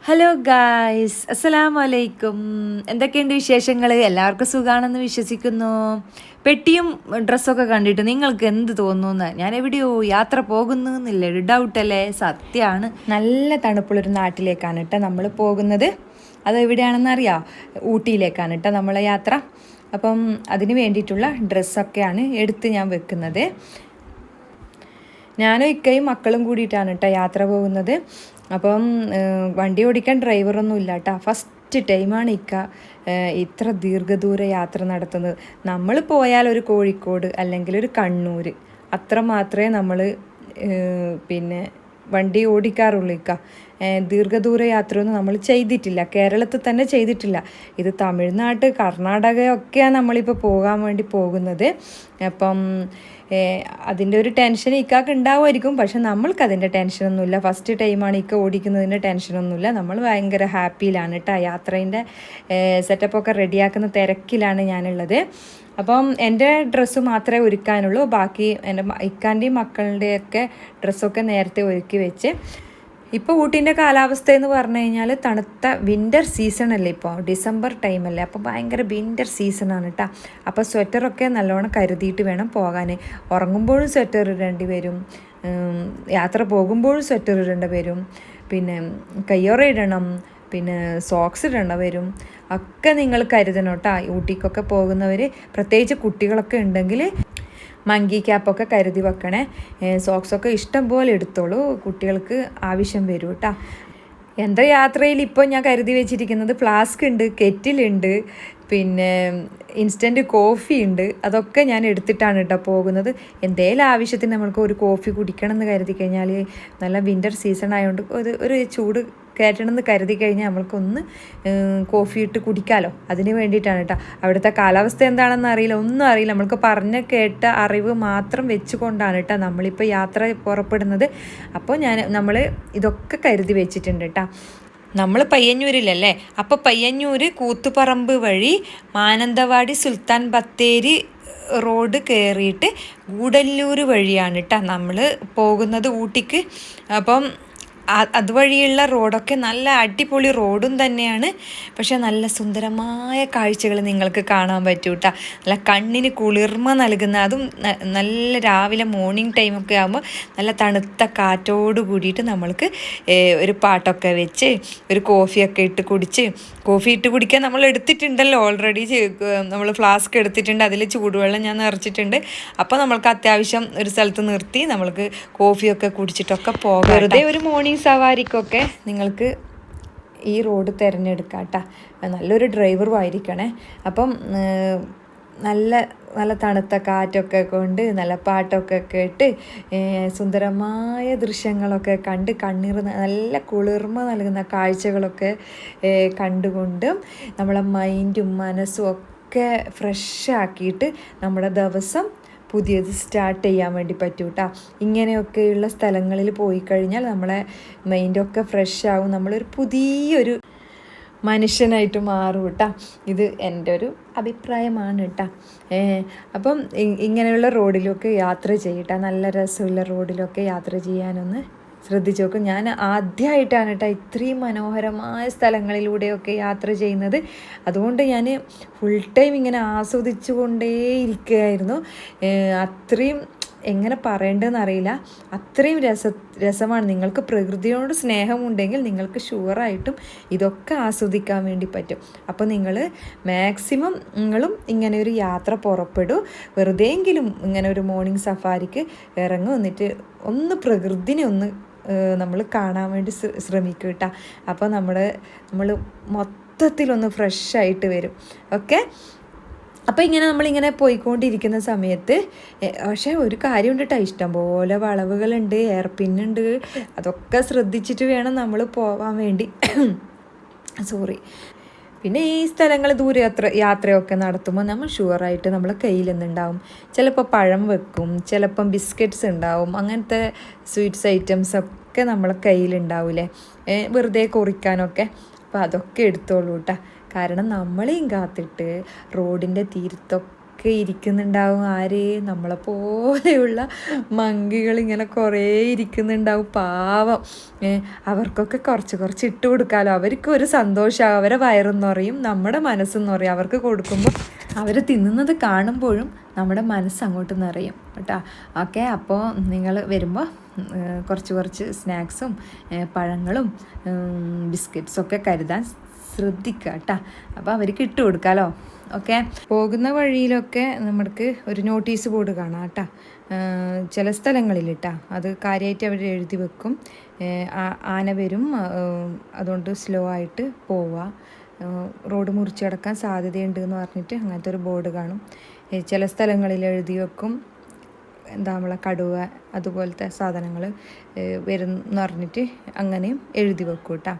Hello guys, അസ്സലാമു അലൈക്കും. എന്തൊക്കെയുണ്ട് വിശേഷങ്ങൾ? എല്ലാവർക്കും സുഖമാണെന്ന് വിശ്വസിക്കുന്നു. പെട്ടിയും ഡ്രസ്സൊക്കെ കണ്ടിട്ട് നിങ്ങൾക്ക് എന്ത് തോന്നുന്നു? ഞാൻ എവിടെയോ യാത്ര പോകുന്നു എന്നില്ല, ഡൗട്ടല്ലേ? സത്യമാണ്. നല്ല തണുപ്പുള്ളൊരു നാട്ടിലേക്കാണ് കേട്ടോ നമ്മൾ പോകുന്നത്. അതെവിടെയാണെന്ന് അറിയാം, ഊട്ടിയിലേക്കാണ് കേട്ടോ നമ്മളെ യാത്ര. അപ്പം അതിന് വേണ്ടിയിട്ടുള്ള ഡ്രസ്സൊക്കെയാണ് എടുത്ത് ഞാൻ വെക്കുന്നത്. ഞാനും ഇക്കയും മക്കളും കൂടിയിട്ടാണ് കേട്ടോ യാത്ര പോകുന്നത്. അപ്പം വണ്ടി ഓടിക്കാൻ ഡ്രൈവറൊന്നും ഇല്ല കേട്ടോ. ഫസ്റ്റ് ടൈമാണ് ഇക്ക ഇത്ര ദീർഘദൂര യാത്ര നടത്തുന്നത്. നമ്മൾ പോയാൽ ഒരു കോഴിക്കോട് അല്ലെങ്കിൽ ഒരു കണ്ണൂർ, അത്ര മാത്രമേ നമ്മൾ പിന്നെ വണ്ടി ഓടിക്കാറുള്ളൂ. ഇക്ക ദീർഘദൂര യാത്രയൊന്നും നമ്മൾ ചെയ്തിട്ടില്ല, കേരളത്തിൽ തന്നെ ചെയ്തിട്ടില്ല. ഇത് തമിഴ്നാട്, കർണാടകയൊക്കെയാണ് നമ്മളിപ്പോൾ പോകാൻ വേണ്ടി പോകുന്നത്. അപ്പം അതിൻ്റെ ഒരു ടെൻഷൻ ഇക്കാക്ക് ഉണ്ടാവുമായിരിക്കും, പക്ഷെ നമ്മൾക്ക് അതിൻ്റെ ടെൻഷനൊന്നുമില്ല. ഫസ്റ്റ് ടൈമാണ് ഇക്ക ഓടിക്കുന്നതിൻ്റെ ടെൻഷനൊന്നുമില്ല. നമ്മൾ ഭയങ്കര ഹാപ്പിയിലാണ് കേട്ടോ. യാത്രേൻ്റെ സെറ്റപ്പൊക്കെ റെഡിയാക്കുന്ന തിരക്കിലാണ് ഞാനുള്ളത്. അപ്പം എൻ്റെ ഡ്രസ്സ് മാത്രമേ ഒരുക്കാനുള്ളൂ. ബാക്കി എൻ്റെ ഇക്കാൻ്റെയും മക്കളുടെയൊക്കെ ഡ്രസ്സൊക്കെ നേരത്തെ ഒരുക്കി വെച്ച്. ഇപ്പോൾ ഊട്ടീൻ്റെ കാലാവസ്ഥ എന്ന് പറഞ്ഞു കഴിഞ്ഞാൽ തണുത്ത വിൻ്റർ സീസണല്ലേ, ഇപ്പോൾ ഡിസംബർ ടൈമല്ലേ, അപ്പോൾ ഭയങ്കര വിൻ്റർ സീസണാണ് കേട്ടോ. അപ്പോൾ സ്വെറ്ററൊക്കെ നല്ലോണം കരുതിയിട്ട് വേണം പോകാൻ. ഉറങ്ങുമ്പോഴും സ്വെറ്റർ ഇടേണ്ടി വരും, യാത്ര പോകുമ്പോഴും സ്വെറ്റർ ഇടേണ്ടി വരും, പിന്നെ കയ്യോറ ഇടണം, പിന്നെ സോക്സ് ഇടേണ്ടി വരും. ഒക്കെ നിങ്ങൾ കരുതണം കേട്ടോ. ഊട്ടിക്കൊക്കെ പോകുന്നവർ, പ്രത്യേകിച്ച് കുട്ടികളൊക്കെ ഉണ്ടെങ്കിൽ മങ്കി ക്യാപ്പൊക്കെ കരുതി വെക്കണേ. സോക്സൊക്കെ ഇഷ്ടം പോലെ എടുത്തോളൂ, കുട്ടികൾക്ക് ആവശ്യം വരും കേട്ടോ. എൻ്റെ യാത്രയിൽ ഇപ്പോൾ ഞാൻ കരുതി വെച്ചിരിക്കുന്നത് ഫ്ലാസ്ക് ഉണ്ട്, കെറ്റിലുണ്ട്, പിന്നെ ഇൻസ്റ്റൻറ്റ് കോഫി ഉണ്ട്. അതൊക്കെ ഞാൻ എടുത്തിട്ടാണ് കേട്ടോ പോകുന്നത്. എന്തെങ്കിലും ആവശ്യത്തിന് നമ്മൾക്ക് ഒരു കോഫി കുടിക്കണം എന്ന് കരുതി കഴിഞ്ഞാൽ, നല്ല വിൻ്റർ സീസൺ ആയതുകൊണ്ട് ഒരു ചൂട് കയറ്റണം എന്ന് കരുതി കഴിഞ്ഞാൽ നമ്മൾക്കൊന്ന് കോഫി ഇട്ട് കുടിക്കാമല്ലോ. അതിന് വേണ്ടിയിട്ടാണ് കേട്ടോ. അവിടുത്തെ കാലാവസ്ഥ എന്താണെന്ന് അറിയില്ല, ഒന്നും അറിയില്ല. നമ്മൾക്ക് പറഞ്ഞ് കേട്ട അറിവ് മാത്രം വെച്ചുകൊണ്ടാണ് കേട്ടോ നമ്മളിപ്പോൾ യാത്ര പുറപ്പെടുന്നത്. അപ്പോൾ നമ്മൾ ഇതൊക്കെ കരുതി വെച്ചിട്ടുണ്ട് കേട്ടോ. നമ്മൾ പയ്യന്നൂരിലല്ലേ, അപ്പോൾ പയ്യന്നൂർ കൂത്തുപറമ്പ് വഴി മാനന്തവാടി സുൽത്താൻ ബത്തേരി റോഡ് കയറിയിട്ട് ഗൂഡല്ലൂർ വഴിയാണ് കേട്ടോ നമ്മൾ പോകുന്നത് ഊട്ടിക്ക്. അപ്പം അതുവഴിയുള്ള റോഡൊക്കെ നല്ല അടിപൊളി റോഡും തന്നെയാണ്. പക്ഷേ നല്ല സുന്ദരമായ കാഴ്ചകൾ നിങ്ങൾക്ക് കാണാൻ പറ്റും കേട്ടോ. നല്ല കണ്ണിന് കുളിർമ നൽകുന്ന, അതും നല്ല രാവിലെ മോർണിംഗ് ടൈമൊക്കെ ആകുമ്പോൾ നല്ല തണുത്ത കാറ്റോട് കൂടിയിട്ട് നമ്മൾക്ക് ഒരു പാട്ടൊക്കെ വെച്ച് ഒരു കോഫിയൊക്കെ ഇട്ട് കുടിച്ച്, കോഫി ഇട്ട് കുടിക്കാൻ നമ്മൾ എടുത്തിട്ടുണ്ടല്ലോ ഓൾറെഡി. നമ്മൾ ഫ്ലാസ്ക് എടുത്തിട്ടുണ്ട്, അതിൽ ചൂടുവെള്ളം ഞാൻ നിറച്ചിട്ടുണ്ട്. അപ്പോൾ നമ്മൾക്ക് അത്യാവശ്യം ഒരു സ്ഥലത്ത് നിർത്തി നമ്മൾക്ക് കോഫിയൊക്കെ കുടിച്ചിട്ടൊക്കെ പോകാം. വെറുതെ ഒരു മോർണിംഗ് സവാരിക്കൊക്കെ നിങ്ങൾക്ക് ഈ റോഡ് തിരഞ്ഞെടുക്കാം കേട്ടോ. നല്ലൊരു ഡ്രൈവറും ആയിരിക്കണേ. അപ്പം നല്ല തണുത്ത കാറ്റൊക്കെ കൊണ്ട് നല്ല പാട്ടൊക്കെ കേട്ട് സുന്ദരമായ ദൃശ്യങ്ങളൊക്കെ കണ്ട് കണ്ണീർ നല്ല കുളിർമ നൽകുന്ന കാഴ്ചകളൊക്കെ കണ്ടുകൊണ്ടും നമ്മളെ മൈൻഡും മനസ്സും ഒക്കെ ഫ്രഷാക്കിയിട്ട് നമ്മുടെ ദിവസം പുതിയത് സ്റ്റാർട്ട് ചെയ്യാൻ വേണ്ടി പറ്റും കേട്ടോ. ഇങ്ങനെയൊക്കെയുള്ള സ്ഥലങ്ങളിൽ പോയി കഴിഞ്ഞാൽ നമ്മളെ മൈൻഡൊക്കെ ഫ്രഷ് ആവും, നമ്മളൊരു പുതിയൊരു മനുഷ്യനായിട്ട് മാറും കേട്ടോ. ഇത് എൻ്റെ ഒരു അഭിപ്രായമാണ് കേട്ടോ. അപ്പം ഇങ്ങനെയുള്ള റോഡിലൊക്കെ യാത്ര ചെയ്യട്ടോ, നല്ല രസമുള്ള റോഡിലൊക്കെ യാത്ര ചെയ്യാനൊന്ന് ശ്രദ്ധിച്ചു നോക്കും. ഞാൻ ആദ്യമായിട്ടാണ് കേട്ടോ ഇത്രയും മനോഹരമായ സ്ഥലങ്ങളിലൂടെയൊക്കെ യാത്ര ചെയ്യുന്നത്. അതുകൊണ്ട് ഞാൻ ഫുൾ ടൈം ഇങ്ങനെ ആസ്വദിച്ചു കൊണ്ടേ ഇരിക്കുകയായിരുന്നു. അത്രയും എങ്ങനെ പറയേണ്ടതെന്ന് അറിയില്ല, അത്രയും രസമാണ്. നിങ്ങൾക്ക് പ്രകൃതിയോട് സ്നേഹമുണ്ടെങ്കിൽ നിങ്ങൾക്ക് ഷുവറായിട്ടും ഇതൊക്കെ ആസ്വദിക്കാൻ വേണ്ടി പറ്റും. അപ്പോൾ നിങ്ങൾ മാക്സിമം നിങ്ങളും ഇങ്ങനെ ഒരു യാത്ര പുറപ്പെടൂ. വെറുതെയെങ്കിലും ഇങ്ങനെ ഒരു മോർണിംഗ് സഫാരിക്ക് ഇറങ്ങും, എന്നിട്ട് ഒന്ന് പ്രകൃതിനെ ഒന്ന് നമ്മൾ കാണാൻ വേണ്ടി ശ്രമിക്കും കേട്ടോ. അപ്പോൾ നമ്മൾ മൊത്തത്തിലൊന്ന് ഫ്രഷായിട്ട് വരും. ഓക്കെ, അപ്പോൾ നമ്മളിങ്ങനെ പോയിക്കൊണ്ടിരിക്കുന്ന സമയത്ത് പക്ഷേ ഒരു കാര്യമുണ്ട് കേട്ടോ, ഇഷ്ടംപോലെ വളവുകളുണ്ട്, എയർപിന്നുണ്ട്. അതൊക്കെ ശ്രദ്ധിച്ചിട്ട് വേണം നമ്മൾ പോവാൻ വേണ്ടി. സോറി. പിന്നെ ഈ സ്ഥലങ്ങൾ യാത്രയൊക്കെ നടത്തുമ്പോൾ നമ്മൾ ഷുവറായിട്ട് നമ്മളെ കയ്യിൽ നിന്നുണ്ടാവും. ചിലപ്പോൾ പഴം വെക്കും, ചിലപ്പം ബിസ്ക്കറ്റ്സ് ഉണ്ടാവും, അങ്ങനത്തെ സ്വീറ്റ്സ് ഐറ്റംസൊക്കെ നമ്മളെ കയ്യിലുണ്ടാവില്ലേ, വെറുതെ കുറിക്കാനൊക്കെ. അപ്പോൾ അതൊക്കെ എടുത്തോളൂ കേട്ടോ. കാരണം നമ്മളെയും കാത്തിട്ട് റോഡിൻ്റെ തീരത്തൊക്കെ ഒക്കെ ഇരിക്കുന്നുണ്ടാവും. ആര്? നമ്മളെപ്പോലെയുള്ള മങ്കികൾ ഇങ്ങനെ കുറേ ഇരിക്കുന്നുണ്ടാവും. പാവം, അവർക്കൊക്കെ കുറച്ച് ഇട്ട് കൊടുക്കാമല്ലോ. അവർക്ക് ഒരു സന്തോഷമാകും, അവരെ വയറെന്ന് പറയും, നമ്മുടെ മനസ്സെന്ന് പറയും. അവർക്ക് കൊടുക്കുമ്പോൾ അവർ തിന്നുന്നത് കാണുമ്പോഴും നമ്മുടെ മനസ്സ് അങ്ങോട്ട് നിറയും കേട്ടോ. ഓക്കെ, അപ്പോൾ നിങ്ങൾ വരുമ്പോൾ കുറച്ച് സ്നാക്സും പഴങ്ങളും ബിസ്ക്കറ്റ്സൊക്കെ കരുതാൻ ശ്രദ്ധിക്കുക കേട്ടോ. അപ്പോൾ അവർക്ക് ഇട്ട് കൊടുക്കാമല്ലോ. ഓക്കെ, പോകുന്ന വഴിയിലൊക്കെ നമുക്ക് ഒരു നോട്ടീസ് ബോർഡ് കാണാം കേട്ടോ. ചില സ്ഥലങ്ങളിൽ കേട്ടോ, അത് കാര്യമായിട്ട് അവർ എഴുതി വെക്കും. ആന വരും, അതുകൊണ്ട് സ്ലോ ആയിട്ട് പോവുക, റോഡ് മുറിച്ച് കിടക്കാൻ സാധ്യതയുണ്ട് എന്ന് പറഞ്ഞിട്ട് അങ്ങനത്തെ ഒരു ബോർഡ് കാണും. ചില സ്ഥലങ്ങളിൽ എഴുതി വെക്കും എന്താ നമ്മളെ കടുവ അതുപോലത്തെ സാധനങ്ങൾ വരും എന്ന് പറഞ്ഞിട്ട് അങ്ങനെയും എഴുതി വെക്കും കേട്ടോ.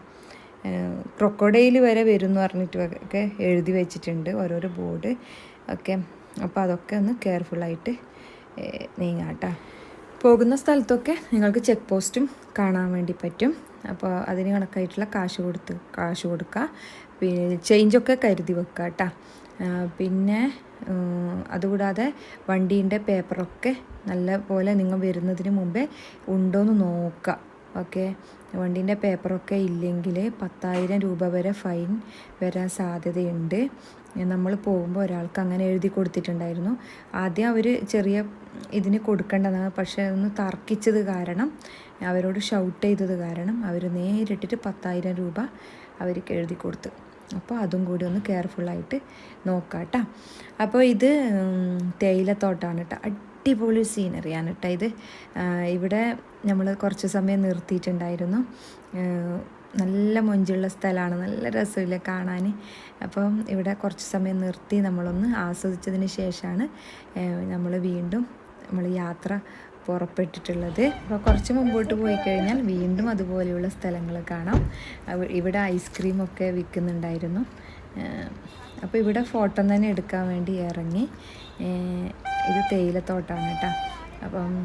ക്രൊക്കോഡൈൽ വരെ വരും എന്ന് പറഞ്ഞിട്ടൊക്കെ എഴുതി വെച്ചിട്ടുണ്ട് ഓരോരോ ബോർഡ്. ഓക്കെ, അപ്പോൾ അതൊക്കെ ഒന്ന് കെയർഫുള്ളായിട്ട് നീങ്ങാം കേട്ടോ. പോകുന്ന സ്ഥലത്തൊക്കെ നിങ്ങൾക്ക് ചെക്ക് പോസ്റ്റും കാണാൻ വേണ്ടി പറ്റും. അപ്പോൾ അതിന് കണക്കായിട്ടുള്ള കാശ് കൊടുക്കുക. പിന്നെ ചേഞ്ചൊക്കെ കരുതി വെക്കുക കേട്ടോ. പിന്നെ അതുകൂടാതെ വണ്ടീൻ്റെ പേപ്പറൊക്കെ നല്ല പോലെ നിങ്ങൾ വരുന്നതിന് മുമ്പേ ഉണ്ടോയെന്ന് നോക്കുക. ഓക്കെ, വണ്ടീൻ്റെ പേപ്പറൊക്കെ ഇല്ലെങ്കിൽ 10,000 രൂപ വരെ ഫൈൻ വരാൻ സാധ്യതയുണ്ട്. നമ്മൾ പോകുമ്പോൾ ഒരാൾക്ക് അങ്ങനെ എഴുതി കൊടുത്തിട്ടുണ്ടായിരുന്നു. ആദ്യം അവർ ചെറിയ ഇതിന് കൊടുക്കേണ്ടതാണ്, പക്ഷേ ഒന്ന് തർക്കിച്ചത് കാരണം, അവരോട് ഷൗട്ട് ചെയ്തത് കാരണം അവർ നേരിട്ടിട്ട് 10,000 രൂപ അവർക്ക് എഴുതി കൊടുത്തു. അപ്പോൾ അതും കൂടി ഒന്ന് കെയർഫുള്ളായിട്ട് നോക്കാം കേട്ടോ. അപ്പോൾ ഇത് തേയിലത്തോട്ടാണ് കേട്ടോ. അടിപൊളി സീനറിയാണ് കേട്ടോ ഇത്. ഇവിടെ നമ്മൾ കുറച്ച് സമയം നിർത്തിയിട്ടുണ്ടായിരുന്നു. നല്ല മൊഞ്ചുള്ള സ്ഥലമാണ്, നല്ല രസമില്ല കാണാൻ. അപ്പം ഇവിടെ കുറച്ച് സമയം നിർത്തി നമ്മളൊന്ന് ആസ്വദിച്ചതിന് ശേഷമാണ് നമ്മൾ യാത്ര പുറപ്പെട്ടിട്ടുള്ളത്. അപ്പോൾ കുറച്ച് മുമ്പോട്ട് പോയി കഴിഞ്ഞാൽ വീണ്ടും അതുപോലെയുള്ള സ്ഥലങ്ങൾ കാണാം. ഇവിടെ ഐസ്ക്രീമൊക്കെ വിൽക്കുന്നുണ്ടായിരുന്നു. അപ്പോൾ ഇവിടെ ഫോട്ടോ തന്നെ എടുക്കാൻ വേണ്ടി ഇറങ്ങി. ഇത് തേയിലത്തോട്ടാണ് കേട്ടോ. അപ്പം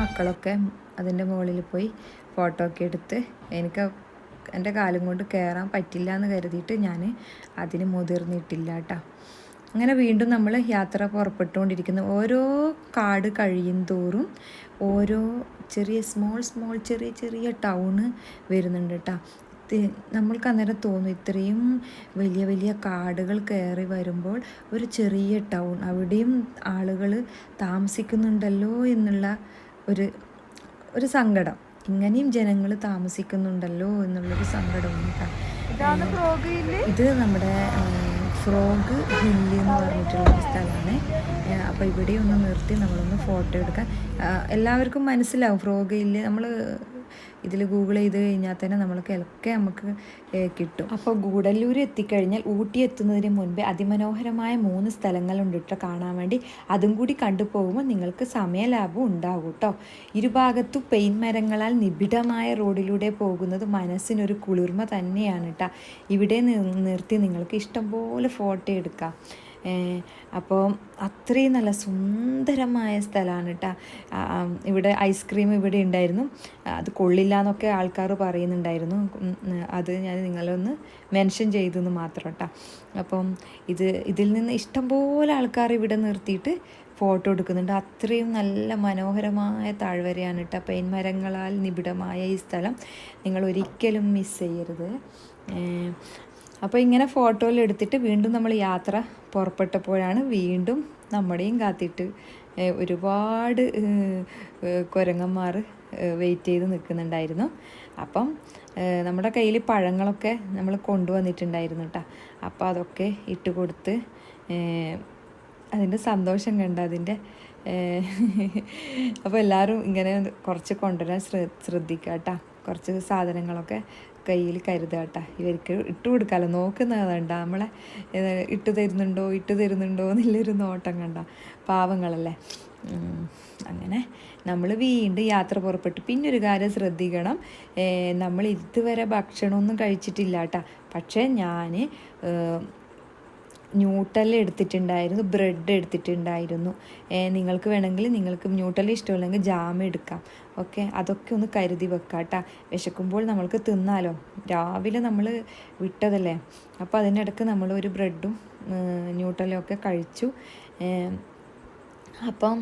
മക്കളൊക്കെ അതിൻ്റെ മുകളിൽ പോയി ഫോട്ടോ ഒക്കെ എടുത്ത്, എൻ്റെ കാലും കൊണ്ട് കയറാൻ പറ്റില്ല എന്ന് കരുതിയിട്ട് ഞാൻ അതിന് മുതിർന്നിട്ടില്ല കേട്ടോ. അങ്ങനെ വീണ്ടും നമ്മൾ യാത്ര പുറപ്പെട്ടുകൊണ്ടിരിക്കുന്നു. ഓരോ കാട് കഴിയും തോറും ഓരോ ചെറിയ ചെറിയ ടൗണ് വരുന്നുണ്ട് കേട്ടോ. നമ്മൾക്ക് അന്നേരം തോന്നും ഇത്രയും വലിയ കാടുകൾ കയറി വരുമ്പോൾ ഒരു ചെറിയ ടൗൺ, അവിടെയും ആളുകൾ താമസിക്കുന്നുണ്ടല്ലോ എന്നുള്ള ഒരു സങ്കടം, ഇങ്ങനെയും ജനങ്ങൾ താമസിക്കുന്നുണ്ടല്ലോ എന്നുള്ളൊരു സങ്കടമുണ്ട് കേട്ടോ. ഇത് നമ്മുടെ ഫ്രോഗ് ഹില്ല് എന്ന് പറഞ്ഞിട്ടുള്ളൊരു സ്ഥലമാണ്. അപ്പോൾ ഇവിടെ ഒന്ന് നിർത്തി നമ്മളൊന്ന് ഫോട്ടോ എടുക്കാൻ. എല്ലാവർക്കും മനസ്സിലാവും ഫ്രോഗ് ഹില്ല്. നമ്മൾ ഇതിൽ ഗൂഗിൾ ചെയ്ത് കഴിഞ്ഞാൽ തന്നെ നമ്മൾക്കൊക്കെ നമുക്ക് കിട്ടും. അപ്പോൾ ഗൂഡല്ലൂർ എത്തിക്കഴിഞ്ഞാൽ ഊട്ടി എത്തുന്നതിന് മുൻപേ അതിമനോഹരമായ 3 സ്ഥലങ്ങളുണ്ട് കേട്ടോ കാണാൻ വേണ്ടി. അതും കൂടി കണ്ടുപോകുമ്പോൾ നിങ്ങൾക്ക് സമയലാഭം ഉണ്ടാകും കേട്ടോ. ഇരുഭാഗത്തും പെയിൻ മരങ്ങളാൽ നിബിഡമായ റോഡിലൂടെ പോകുന്നത് മനസ്സിനൊരു കുളിർമ തന്നെയാണ് കേട്ടോ. ഇവിടെ നിർത്തി നിങ്ങൾക്ക് ഇഷ്ടംപോലെ ഫോട്ടോ എടുക്കാം. അപ്പോൾ അത്രയും നല്ല സുന്ദരമായ സ്ഥലമാണ് കേട്ടോ. ഇവിടെ ഐസ്ക്രീം ഇവിടെ ഉണ്ടായിരുന്നു. അത് കൊള്ളില്ല എന്നൊക്കെ ആൾക്കാർ പറയുന്നുണ്ടായിരുന്നു. അത് ഞാൻ നിങ്ങളൊന്ന് മെൻഷൻ ചെയ്തെന്ന് മാത്രം കേട്ടോ. അപ്പം ഇതിൽ നിന്ന് ഇഷ്ടംപോലെ ആൾക്കാർ ഇവിടെ നിർത്തിയിട്ട് ഫോട്ടോ എടുക്കുന്നുണ്ട്. അത്രയും നല്ല മനോഹരമായ താഴ്വരയാണ് കേട്ടോ. പൈൻ മരങ്ങളാൽ നിബിഡമായ ഈ സ്ഥലം നിങ്ങൾ ഒരിക്കലും മിസ് ചെയ്യരുത്. അപ്പോൾ ഇങ്ങനെ ഫോട്ടോയിൽ എടുത്തിട്ട് വീണ്ടും നമ്മൾ യാത്ര പുറപ്പെട്ടപ്പോഴാണ് വീണ്ടും നമ്മുടെയും കാത്തിട്ട് ഒരുപാട് കുരങ്ങന്മാർ വെയിറ്റ് ചെയ്ത് നിൽക്കുന്നുണ്ടായിരുന്നു. അപ്പം നമ്മുടെ കയ്യിൽ പഴങ്ങളൊക്കെ നമ്മൾ കൊണ്ടുവന്നിട്ടുണ്ടായിരുന്നു കേട്ടോ. അപ്പോൾ അതൊക്കെ ഇട്ട് കൊടുത്ത് അതിൻ്റെ സന്തോഷം കണ്ട അതിൻ്റെ. അപ്പോൾ എല്ലാവരും ഇങ്ങനെ കുറച്ച് കൊണ്ടുവരാൻ ശ്രദ്ധിക്കുക കേട്ടോ. കുറച്ച് സാധനങ്ങളൊക്കെ കയ്യിൽ കരുതുക കേട്ടോ. ഇവർക്ക് ഇട്ട് കൊടുക്കാമല്ലോ, നോക്കുന്നതുണ്ട നമ്മളെ ഇട്ട് തരുന്നുണ്ടോ എന്നുള്ളൊരു നോട്ടം കണ്ട. പാവങ്ങളല്ലേ. അങ്ങനെ നമ്മൾ വീണ്ടും യാത്ര പുറപ്പെട്ടു. പിന്നെ ഒരു കാര്യം ശ്രദ്ധിക്കണം, നമ്മൾ ഇതുവരെ ഭക്ഷണമൊന്നും കഴിച്ചിട്ടില്ല കേട്ടോ. പക്ഷേ ഞാൻ ന്യൂട്ടല്ല എടുത്തിട്ടുണ്ടായിരുന്നു, ബ്രെഡ് എടുത്തിട്ടുണ്ടായിരുന്നു. നിങ്ങൾക്ക് വേണമെങ്കിൽ നിങ്ങൾക്ക് ന്യൂട്ടല്ല ഇഷ്ടമില്ലെങ്കിൽ ജാം എടുക്കാം. ഓക്കെ, അതൊക്കെ ഒന്ന് കരുതി വെക്കാം കേട്ടോ. വിശക്കുമ്പോൾ നമ്മൾക്ക് തിന്നാലോ, രാവിലെ നമ്മൾ വിട്ടതല്ലേ. അപ്പോൾ അതിനിടയ്ക്ക് നമ്മൾ ഒരു ബ്രെഡും ന്യൂട്ടലൊക്കെ കഴിച്ചു. അപ്പം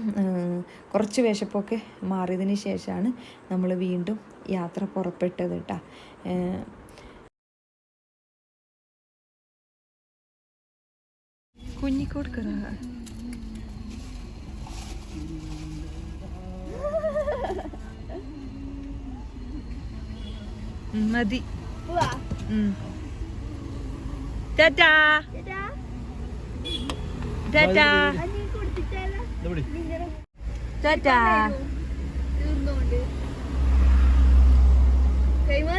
കുറച്ച് വിശപ്പൊക്കെ മാറിയതിന് ശേഷമാണ് നമ്മൾ വീണ്ടും യാത്ര പുറപ്പെട്ടത് കേട്ടോ. കുഞ്ഞിക്കോട് മതി. ടാറ്റാ ടാറ്റാ ടാറ്റാ.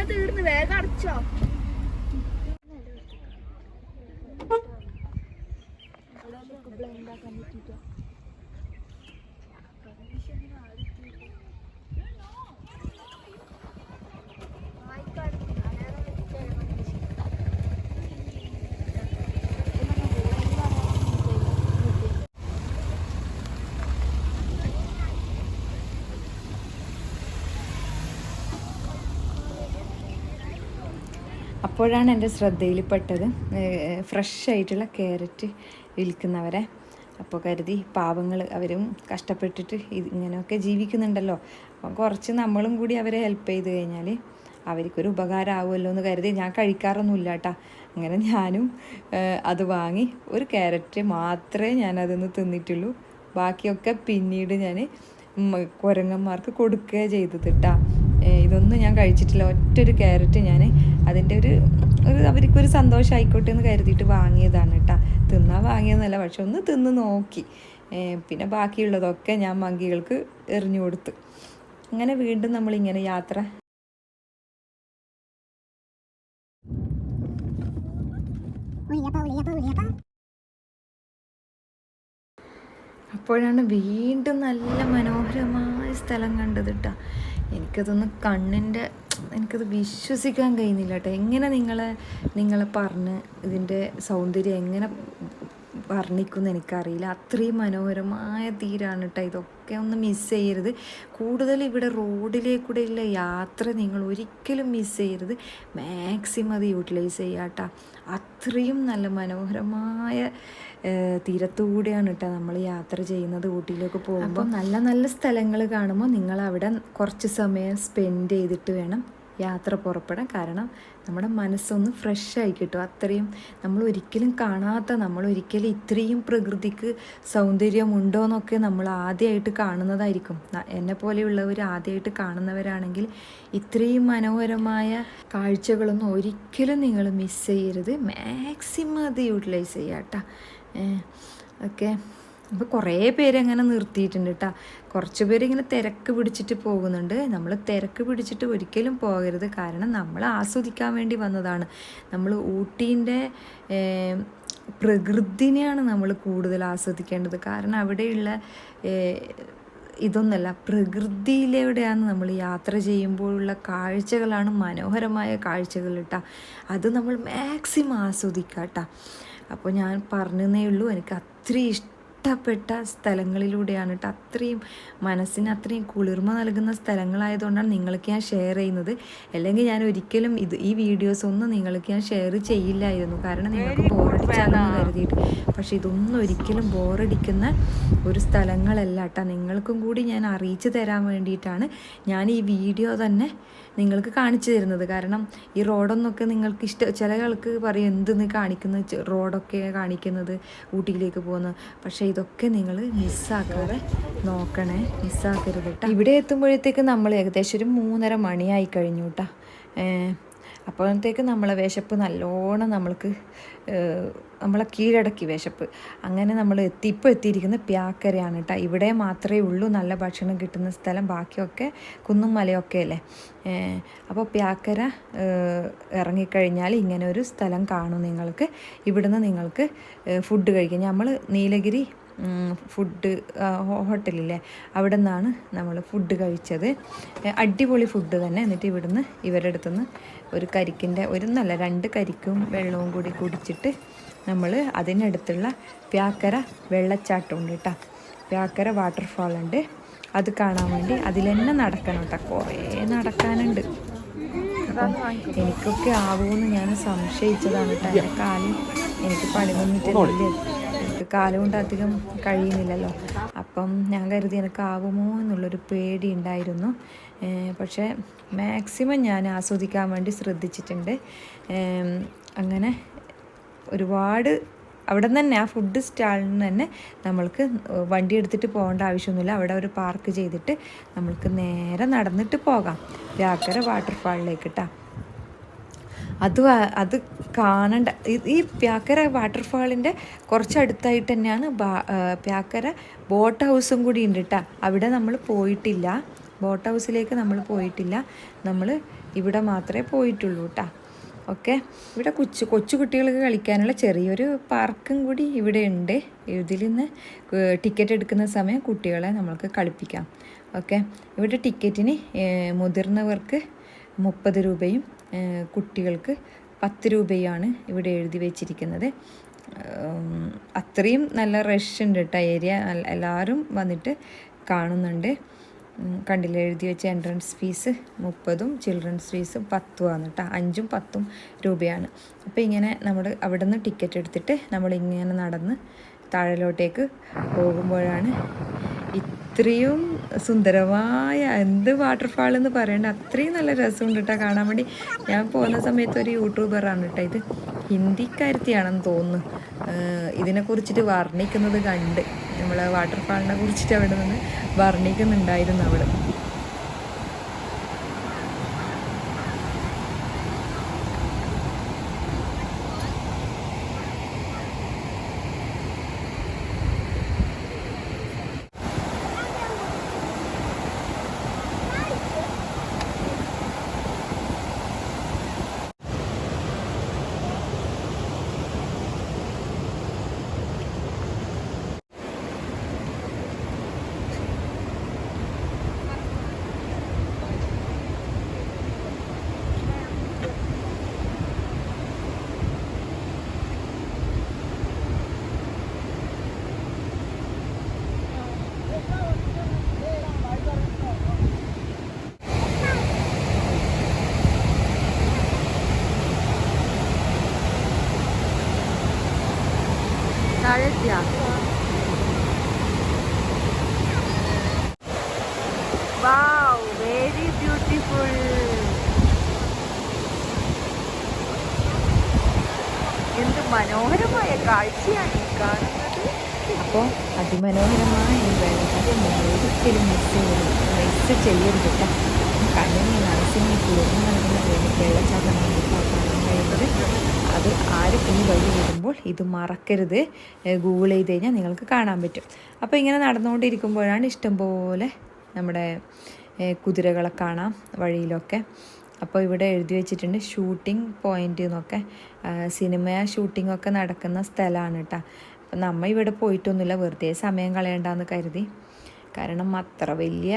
തീർന്ന് വേഗം അടച്ചോ. അപ്പോഴാണ് എൻ്റെ ശ്രദ്ധയിൽപ്പെട്ടത് ഫ്രഷ് ആയിട്ടുള്ള ക്യാരറ്റ് വിൽക്കുന്നവരെ. അപ്പോൾ കരുതി പാവങ്ങൾ അവരും കഷ്ടപ്പെട്ടിട്ട് ഇങ്ങനെയൊക്കെ ജീവിക്കുന്നുണ്ടല്ലോ, അപ്പം കുറച്ച് നമ്മളും കൂടി അവരെ ഹെൽപ്പ് ചെയ്ത് കഴിഞ്ഞാൽ അവർക്കൊരു ഉപകാരമാവുമല്ലോ എന്ന് കരുതി. ഞാൻ കഴിക്കാറൊന്നുമില്ല കേട്ടോ. അങ്ങനെ ഞാനും അത് വാങ്ങി ഒരു ക്യാരറ്റ് മാത്രമേ ഞാനതൊന്ന് തിന്നിട്ടുള്ളൂ. ബാക്കിയൊക്കെ പിന്നീട് ഞാൻ കുരങ്ങന്മാർക്ക് കൊടുക്കുക ചെയ്തത് കേട്ടോ. ഇതൊന്നും ഞാൻ കഴിച്ചിട്ടില്ല. ഒറ്റൊരു ക്യാരറ്റ് ഞാൻ അതിൻ്റെ ഒരു അവർക്കൊരു സന്തോഷം ആയിക്കോട്ടെ എന്ന് കരുതിയിട്ട് വാങ്ങിയതാണ് കേട്ടോ. തിന്നാൻ വാങ്ങിയതെന്നല്ല, പക്ഷെ ഒന്ന് തിന്ന് നോക്കി. പിന്നെ ബാക്കിയുള്ളതൊക്കെ ഞാൻ മങ്കികൾക്ക് എറിഞ്ഞു കൊടുത്തു. അങ്ങനെ വീണ്ടും നമ്മളിങ്ങനെ യാത്ര. അപ്പോഴാണ് വീണ്ടും നല്ല മനോഹരമായ സ്ഥലം കണ്ടത് കേട്ടോ. എനിക്കത് വിശ്വസിക്കാൻ കഴിയുന്നില്ല കേട്ടോ. എങ്ങനെ നിങ്ങളെ പറഞ്ഞ് ഇതിൻ്റെ സൗന്ദര്യം എങ്ങനെ വർണ്ണിക്കുമെന്ന് എനിക്കറിയില്ല. അത്രയും മനോഹരമായ തീരാണ് കേട്ടോ. ഇതൊക്കെ ഒന്ന് മിസ് ചെയ്യരുത്. കൂടുതൽ ഇവിടെ റോഡിലേക്കൂടെയുള്ള യാത്ര നിങ്ങൾ ഒരിക്കലും മിസ് ചെയ്യരുത്. മാക്സിമം അത് യൂട്ടിലൈസ് ചെയ്യുക കേട്ടോ. അത്രയും നല്ല മനോഹരമായ തീരത്തുകൂടെയാണ് കേട്ടോ നമ്മൾ യാത്ര ചെയ്യുന്നത്. ഊട്ടിയിലേക്ക് പോകുമ്പോൾ നല്ല നല്ല സ്ഥലങ്ങൾ കാണുമ്പോൾ നിങ്ങളവിടെ കുറച്ച് സമയം സ്പെൻഡ് ചെയ്തിട്ട് വേണം യാത്ര പുറപ്പെടാൻ. കാരണം നമ്മുടെ മനസ്സൊന്ന് ഫ്രഷായി കിട്ടും. അത്രയും നമ്മൾ ഒരിക്കലും കാണാത്ത, നമ്മളൊരിക്കലും ഇത്രയും പ്രകൃതിക്ക് സൗന്ദര്യമുണ്ടോ എന്നൊക്കെ നമ്മൾ ആദ്യമായിട്ട് കാണുന്നതായിരിക്കും. എന്നെ പോലെയുള്ളവർ ആദ്യമായിട്ട് കാണുന്നവരാണെങ്കിൽ ഇത്രയും മനോഹരമായ കാഴ്ചകളൊന്നും ഒരിക്കലും നിങ്ങൾ മിസ് ചെയ്യരുത്. മാക്സിമം അത് യൂട്ടിലൈസ് ചെയ്യുക കേട്ടോ. ഓക്കെ. അപ്പോൾ കുറേ പേര് അങ്ങനെ നിർത്തിയിട്ടുണ്ട് കേട്ടോ. കുറച്ച് പേര് ഇങ്ങനെ തിരക്ക് പിടിച്ചിട്ട് പോകുന്നുണ്ട്. നമ്മൾ തിരക്ക് പിടിച്ചിട്ട് ഒരിക്കലും പോകരുത്. കാരണം നമ്മൾ ആസ്വദിക്കാൻ വേണ്ടി വന്നതാണ്. നമ്മൾ ഊട്ടീൻ്റെ പ്രകൃതിനെയാണ് നമ്മൾ കൂടുതൽ ആസ്വദിക്കേണ്ടത്. കാരണം അവിടെയുള്ള ഇതൊന്നല്ല, പ്രകൃതിയിലൂടെയാണ് നമ്മൾ യാത്ര ചെയ്യുമ്പോഴുള്ള കാഴ്ചകളാണ് മനോഹരമായ കാഴ്ചകൾ കേട്ടോ. അത് നമ്മൾ മാക്സിമം ആസ്വദിക്കുക കേട്ടോ. അപ്പോൾ ഞാൻ പറഞ്ഞതേ ഉള്ളൂ, എനിക്ക് അത്രയും ഇഷ്ടപ്പെട്ട സ്ഥലങ്ങളിലൂടെയാണ് കേട്ടോ. അത്രയും മനസ്സിന് അത്രയും കുളിർമ നൽകുന്ന സ്ഥലങ്ങളായതുകൊണ്ടാണ് നിങ്ങൾക്ക് ഞാൻ ഷെയർ ചെയ്യുന്നത്. അല്ലെങ്കിൽ ഞാൻ ഒരിക്കലും ഈ വീഡിയോസ് ഒന്നും നിങ്ങൾക്ക് ഞാൻ ഷെയർ ചെയ്യില്ലായിരുന്നു. കാരണം നിങ്ങൾക്ക് ബോറടിച്ചാലെന്ന് കരുതിയിട്ട്. പക്ഷെ ഇതൊന്നും ഒരിക്കലും ബോറടിക്കുന്ന ഒരു സ്ഥലങ്ങളല്ല കേട്ടോ. നിങ്ങൾക്കും കൂടി ഞാൻ അറിയിച്ചു തരാൻ വേണ്ടിയിട്ടാണ് ഞാൻ ഈ വീഡിയോ തന്നെ നിങ്ങൾക്ക് കാണിച്ചു തരുന്നത്. കാരണം ഈ റോഡൊന്നൊക്കെ നിങ്ങൾക്ക് ചില ആൾക്ക് പറയും എന്തെന്ന് കാണിക്കുന്ന റോഡൊക്കെ കാണിക്കുന്നത് ഊട്ടിയിലേക്ക് പോകുന്നത്. പക്ഷേ ഇതൊക്കെ നിങ്ങൾ മിസ്സാക്കാതെ നോക്കണേ, മിസ്സാക്കരുത് കേട്ടോ. ഇവിടെ എത്തുമ്പോഴത്തേക്ക് നമ്മൾ ഏകദേശം ഒരു 3:30 മണിയായി കഴിഞ്ഞു കേട്ടോ. അപ്പോഴത്തേക്ക് നമ്മളെ വിശപ്പ് നല്ലോണം നമ്മളെ കീഴടക്കി വിശപ്പ്. അങ്ങനെ നമ്മൾ ഇപ്പോൾ എത്തിയിരിക്കുന്ന പ്യാക്കരയാണ് കേട്ടോ. ഇവിടെ മാത്രമേ ഉള്ളൂ നല്ല ഭക്ഷണം കിട്ടുന്ന സ്ഥലം. ബാക്കിയൊക്കെ കുന്നും മലയൊക്കെ അല്ലേ. അപ്പോൾ പ്യാക്കര ഇറങ്ങിക്കഴിഞ്ഞാൽ ഇങ്ങനെ ഒരു സ്ഥലം കാണും നിങ്ങൾക്ക്. ഇവിടുന്ന് നിങ്ങൾക്ക് ഫുഡ് കഴിക്കാം. നമ്മൾ നീലഗിരി ഫുഡ് ഹോട്ടലില്ലേ, അവിടെ നിന്നാണ് നമ്മൾ ഫുഡ് കഴിച്ചത്. അടിപൊളി ഫുഡ് തന്നെ. എന്നിട്ട് ഇവിടുന്ന് ഇവരുടെ അടുത്തുനിന്ന് ഒരു കരിക്കിൻ്റെ 2 കരിക്കും വെള്ളവും കൂടി കുടിച്ചിട്ട് നമ്മൾ അതിനടുത്തുള്ള പ്യാക്കര വെള്ളച്ചാട്ടമുണ്ട് കേട്ടോ. പ്യാക്കര വാട്ടർഫാൾ ഉണ്ട്. അത് കാണാൻ വേണ്ടി അതിൽ തന്നെ നടക്കണം കേട്ടോ. കുറേ നടക്കാനുണ്ട്. അപ്പം എനിക്കൊക്കെ ആവുമെന്ന് ഞാൻ സംശയിച്ചതാണ് കേട്ടോ. എൻ്റെ കാലിൽ എനിക്ക് പണി വന്നിട്ടില്ല. എനിക്ക് കാലം കൊണ്ട് അധികം കഴിയുന്നില്ലല്ലോ. അപ്പം ഞാൻ കരുതി എനിക്ക് ആവുമോ എന്നുള്ളൊരു പേടി ഉണ്ടായിരുന്നു. പക്ഷേ മാക്സിമം ഞാൻ ആസ്വദിക്കാൻ വേണ്ടി ശ്രദ്ധിച്ചിട്ടുണ്ട്. അങ്ങനെ ഒരുപാട് അവിടെ നിന്ന് തന്നെ ആ ഫുഡ് സ്റ്റാളിൽ നിന്ന് തന്നെ നമ്മൾക്ക് വണ്ടി എടുത്തിട്ട് പോകേണ്ട ആവശ്യമൊന്നുമില്ല. അവിടെ ഒരു പാർക്ക് ചെയ്തിട്ട് നമ്മൾക്ക് നേരെ നടന്നിട്ട് പോകാം വ്യാക്കര വാട്ടർഫാളിലേക്ക് കേട്ടോ. അത് കാണണ്ട. ഈ പ്യാക്കര വാട്ടർഫാളിൻ്റെ കുറച്ചടുത്തായിട്ട് തന്നെയാണ് പ്യാക്കര ബോട്ട് ഹൗസും കൂടി ഉണ്ട് കേട്ടോ. അവിടെ നമ്മൾ പോയിട്ടില്ല, ബോട്ട് ഹൗസിലേക്ക് നമ്മൾ പോയിട്ടില്ല. നമ്മൾ ഇവിടെ മാത്രമേ പോയിട്ടുള്ളൂ കേട്ടോ. ഓക്കെ, ഇവിടെ കൊച്ചു കുട്ടികൾക്ക് കളിക്കാനുള്ള ചെറിയൊരു പാർക്കും കൂടി ഇവിടെ ഉണ്ട്. ഇതിൽ നിന്ന് ടിക്കറ്റ് എടുക്കുന്ന സമയം കുട്ടികളെ നമ്മൾക്ക് കളിപ്പിക്കാം. ഓക്കെ, ഇവിടെ ടിക്കറ്റിന് മുതിർന്നവർക്ക് 30 രൂപയും കുട്ടികൾക്ക് 10 രൂപയാണ് ഇവിടെ എഴുതി വെച്ചിരിക്കുന്നത്. അത്രയും നല്ല റഷ് ഉണ്ട് കേട്ടോ ഏരിയ. എല്ലാവരും വന്നിട്ട് കാണുന്നുണ്ട്. കണ്ടില്ല, എഴുതി വെച്ച എൻട്രൻസ് ഫീസ് 30ഉം ചിൽഡ്രൻസ് ഫീസ് 10ഉമാണ് കേട്ടോ. 5ഉം 10ഉം രൂപയാണ്. അപ്പോൾ ഇങ്ങനെ നമ്മൾ അവിടെ നിന്ന് ടിക്കറ്റ് എടുത്തിട്ട് നമ്മളിങ്ങനെ നടന്ന് താഴോട്ടേക്ക് പോകുമ്പോഴാണ് ഇത്രയും സുന്ദരമായ എന്ത് വാട്ടർഫാൾ എന്ന് പറയേണ്ട അത്രയും നല്ല രസമുണ്ട് കേട്ടോ കാണാൻ വേണ്ടി. ഞാൻ പോകുന്ന സമയത്ത് ഒരു യൂട്യൂബറാണ് കേട്ടോ, ഇത് ഹിന്ദിക്കാരത്തിയാണെന്ന് തോന്നുന്നു, ഇതിനെക്കുറിച്ചിട്ട് വർണ്ണിക്കുന്നത് കണ്ട്. നമ്മൾ വാട്ടർഫാളിനെ കുറിച്ചിട്ട് അവിടെ നിന്ന് വർണ്ണിക്കുന്നുണ്ടായിരുന്നു അവൾ. താഴെത്തിയാ? Wow, very beautiful. എന്ത് മനോഹരമായ കാഴ്ചയാണ് ഈ കാണുന്നത്. അപ്പോൾ അതിമനോഹരമായ ഈ വെള്ളച്ചാട്ടം ഒരിക്കലും മിസ് ചെയ്യരുത് കേട്ടോ. കണ്ണിന് മനസ്സിനെ കുളിർന്നു നൽകുന്ന വെള്ളച്ചാട്ടമാണ് ഇപ്പോൾ കാണാൻ കഴിയുന്നത്. അത് ആരും ഈ വഴി വരുമ്പോൾ ഇത് മറക്കരുത്. ഗൂഗിൾ ചെയ്ത് കഴിഞ്ഞാൽ നിങ്ങൾക്ക് കാണാൻ പറ്റും. അപ്പോൾ ഇങ്ങനെ നടന്നുകൊണ്ടിരിക്കുമ്പോഴാണ് ഇഷ്ടംപോലെ നമ്മുടെ കുതിരകളെ കാണാം വഴിയിലൊക്കെ. അപ്പോൾ ഇവിടെ എഴുതി വെച്ചിട്ടുണ്ട് ഷൂട്ടിംഗ് പോയിൻ്റ് എന്നൊക്കെ. സിനിമ ഷൂട്ടിങ്ങൊക്കെ നടക്കുന്ന സ്ഥലമാണ് കേട്ടോ. അപ്പം നമ്മൾ ഇവിടെ പോയിട്ടൊന്നുമില്ല, വെറുതെ സമയം കളയണ്ടെന്ന് കരുതി. കാരണം അത്ര വലിയ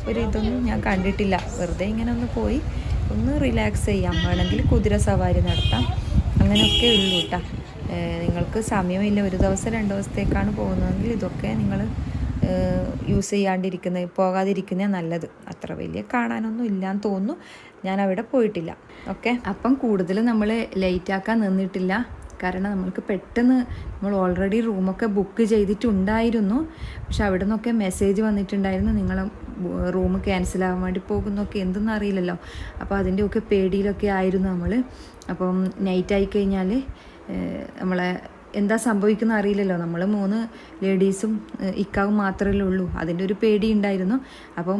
ഒരു ഇതൊന്നും ഞാൻ കണ്ടിട്ടില്ല. വെറുതെ ഇങ്ങനെ ഒന്ന് പോയി ഒന്ന് റിലാക്സ് ചെയ്യാം, വേണമെങ്കിൽ കുതിര സവാരി നടത്താം, അങ്ങനെയൊക്കെ ഉള്ളൂ കേട്ടോ. നിങ്ങൾക്ക് സമയമില്ല, ഒരു ദിവസം 2 ദിവസത്തേക്കാണ് പോകുന്നതെങ്കിൽ ഇതൊക്കെ നിങ്ങൾ പോകാതിരിക്കുന്നത് നല്ലത്. അത്ര വലിയ കാണാനൊന്നും ഇല്ലയെന്ന് തോന്നുന്നു, ഞാൻ അവിടെ പോയിട്ടില്ല. ഓക്കെ, അപ്പം കൂടുതൽ നമ്മൾ ലേറ്റാക്കാൻ നിന്നിട്ടില്ല. കാരണം നമ്മൾക്ക് പെട്ടെന്ന് നമ്മൾ ഓൾറെഡി റൂമൊക്കെ ബുക്ക് ചെയ്തിട്ടുണ്ടായിരുന്നു. പക്ഷെ അവിടെ നിന്നൊക്കെ മെസ്സേജ് വന്നിട്ടുണ്ടായിരുന്നു, നിങ്ങൾ റൂം ക്യാൻസലാകാൻ വേണ്ടി പോകുന്നൊക്കെ. എന്തെന്ന് അറിയില്ലല്ലോ. അപ്പോൾ അതിൻ്റെയൊക്കെ പേടിയിലൊക്കെ ആയിരുന്നു നമ്മൾ. അപ്പം നൈറ്റ് ആയിക്കഴിഞ്ഞാൽ നമ്മളെ എന്താ സംഭവിക്കുന്ന അറിയില്ലല്ലോ. നമ്മൾ 3 ലേഡീസും ഇക്കാവും മാത്രമേ ഉള്ളൂ. അതിൻ്റെ ഒരു പേടി ഉണ്ടായിരുന്നു. അപ്പം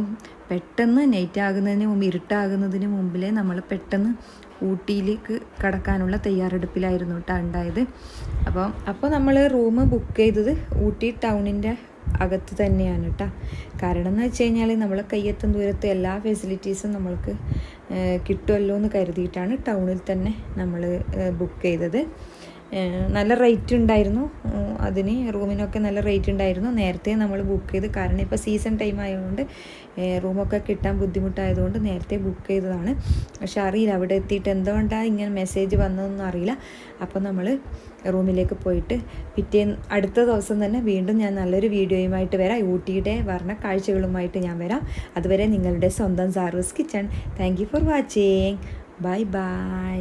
പെട്ടെന്ന് നൈറ്റ് ആകുന്നതിന് മുമ്പ്, ഇരുട്ടാകുന്നതിന് മുമ്പിലേ നമ്മൾ പെട്ടെന്ന് ഊട്ടിയിലേക്ക് കടക്കാനുള്ള തയ്യാറെടുപ്പിലായിരുന്നു കേട്ടോ ഉണ്ടായത്. അപ്പോൾ നമ്മൾ റൂം ബുക്ക് ചെയ്തത് ഊട്ടി ടൗണിൻ്റെ അകത്ത് തന്നെയാണ് കേട്ടോ. കാരണം എന്ന് വെച്ച് കഴിഞ്ഞാൽ നമ്മളെ കയ്യെത്തും ദൂരത്ത് എല്ലാ ഫെസിലിറ്റീസും നമ്മൾക്ക് കിട്ടുമല്ലോ എന്ന് കരുതിയിട്ടാണ് ടൗണിൽ തന്നെ നമ്മൾ ബുക്ക് ചെയ്തത്. നല്ല റേറ്റ് ഉണ്ടായിരുന്നു അതിന്, റൂമിനൊക്കെ നല്ല റേറ്റ് ഉണ്ടായിരുന്നു. നേരത്തെ നമ്മൾ ബുക്ക് ചെയ്ത്, കാരണം ഇപ്പോൾ സീസൺ ടൈം ആയതുകൊണ്ട് റൂമൊക്കെ കിട്ടാൻ ബുദ്ധിമുട്ടായതുകൊണ്ട് നേരത്തെ ബുക്ക് ചെയ്തതാണ്. പക്ഷെ അറിയില്ല അവിടെ എത്തിയിട്ട് എന്തുകൊണ്ടാണ് ഇങ്ങനെ മെസ്സേജ് വന്നതെന്നൊന്നും അറിയില്ല. അപ്പോൾ നമ്മൾ റൂമിലേക്ക് പോയിട്ട് അടുത്ത ദിവസം തന്നെ വീണ്ടും ഞാൻ നല്ലൊരു വീഡിയോയുമായിട്ട് വരാം. ഊട്ടിയുടെ വർണ്ണ കാഴ്ചകളുമായിട്ട് ഞാൻ വരാം. അതുവരെ നിങ്ങളുടെ സ്വന്തം Saru's kitchen. Thank you for watching. Bye by.